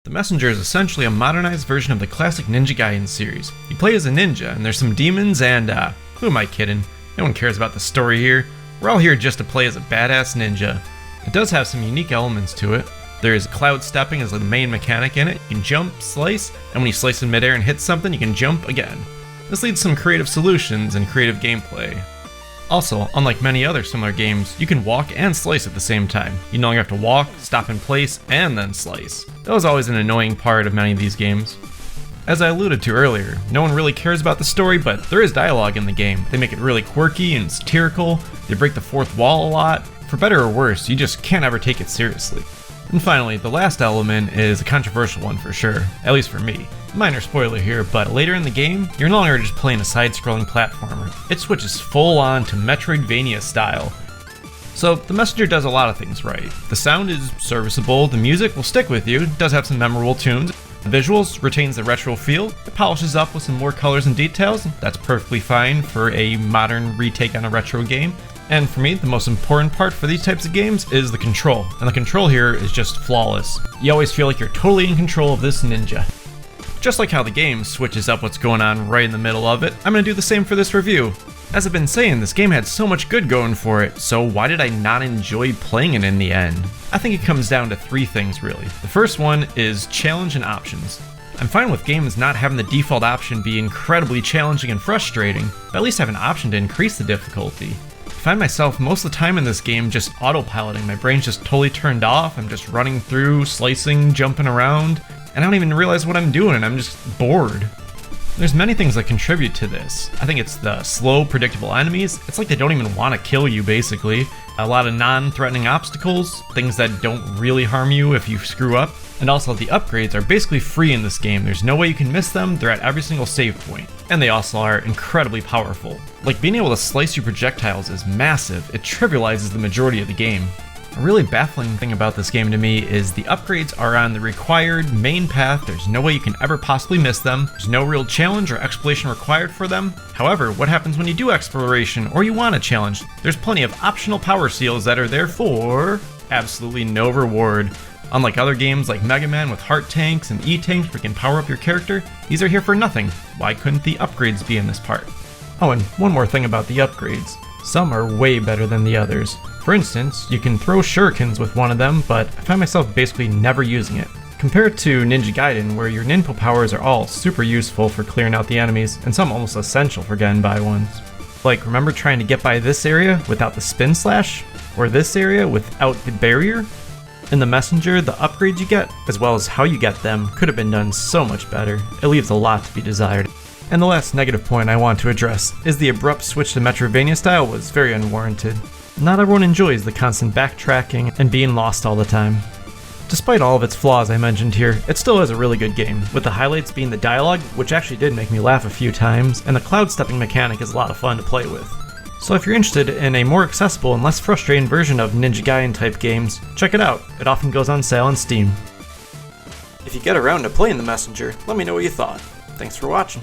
The Messenger is essentially a modernized version of the classic Ninja Gaiden series. You play as a ninja, and there's some demons, and who am I kidding? No one cares about the story here. We're all here just to play as a badass ninja. It does have some unique elements to it. There is cloud stepping as the main mechanic in it. You can jump, slice, and when you slice in midair and hit something, you can jump again. This leads to some creative solutions and creative gameplay. Also, unlike many other similar games, you can walk and slice at the same time. You no longer have to walk, stop in place, and then slice. That was always an annoying part of many of these games. As I alluded to earlier, no one really cares about the story, but there is dialogue in the game. They make it really quirky and satirical, they break the fourth wall a lot. For better or worse, you just can't ever take it seriously. And finally, the last element is a controversial one for sure, at least for me. Minor spoiler here, but later in the game, you're no longer just playing a side-scrolling platformer. It switches full on to Metroidvania style. So, the Messenger does a lot of things right. The sound is serviceable, the music will stick with you, it does have some memorable tunes. The visuals retains the retro feel, it polishes up with some more colors and details, that's perfectly fine for a modern retake on a retro game. And for me, the most important part for these types of games is the control, and the control here is just flawless. You always feel like you're totally in control of this ninja. Just like how the game switches up what's going on right in the middle of it, I'm going to do the same for this review. As I've been saying, this game had so much good going for it, so why did I not enjoy playing it in the end? I think it comes down to three things really. The first one is challenge and options. I'm fine with games not having the default option be incredibly challenging and frustrating, but at least have an option to increase the difficulty. I find myself most of the time in this game just autopiloting. My brain's just totally turned off, I'm just running through, slicing, jumping around, and I don't even realize what I'm doing, and I'm just bored. There's many things that contribute to this. I think it's the slow, predictable enemies. It's like they don't even want to kill you, basically. A lot of non-threatening obstacles, things that don't really harm you if you screw up. And also, the upgrades are basically free in this game. There's no way you can miss them, they're at every single save point. And they also are incredibly powerful. Like, being able to slice your projectiles is massive. It trivializes the majority of the game. A really baffling thing about this game to me is the upgrades are on the required main path. There's no way you can ever possibly miss them. There's no real challenge or exploration required for them. However, what happens when you do exploration or you want a challenge? There's plenty of optional power seals that are there for absolutely no reward. Unlike other games like Mega Man with heart tanks and E-tanks where you can power up your character, these are here for nothing. Why couldn't the upgrades be in this part? Oh, and one more thing about the upgrades. Some are way better than the others. For instance, you can throw shurikens with one of them, but I find myself basically never using it. Compared to Ninja Gaiden, where your ninpo powers are all super useful for clearing out the enemies, and some almost essential for getting by ones. Like, remember trying to get by this area without the spin slash? Or this area without the barrier? In the Messenger, the upgrades you get, as well as how you get them, could have been done so much better. It leaves a lot to be desired. And the last negative point I want to address is the abrupt switch to Metroidvania style was very unwarranted. Not everyone enjoys the constant backtracking and being lost all the time. Despite all of its flaws I mentioned here, it still is a really good game, with the highlights being the dialogue, which actually did make me laugh a few times, and the cloud stepping mechanic is a lot of fun to play with. So if you're interested in a more accessible and less frustrating version of Ninja Gaiden type games, check it out. It often goes on sale on Steam. If you get around to playing the Messenger, let me know what you thought. Thanks for watching.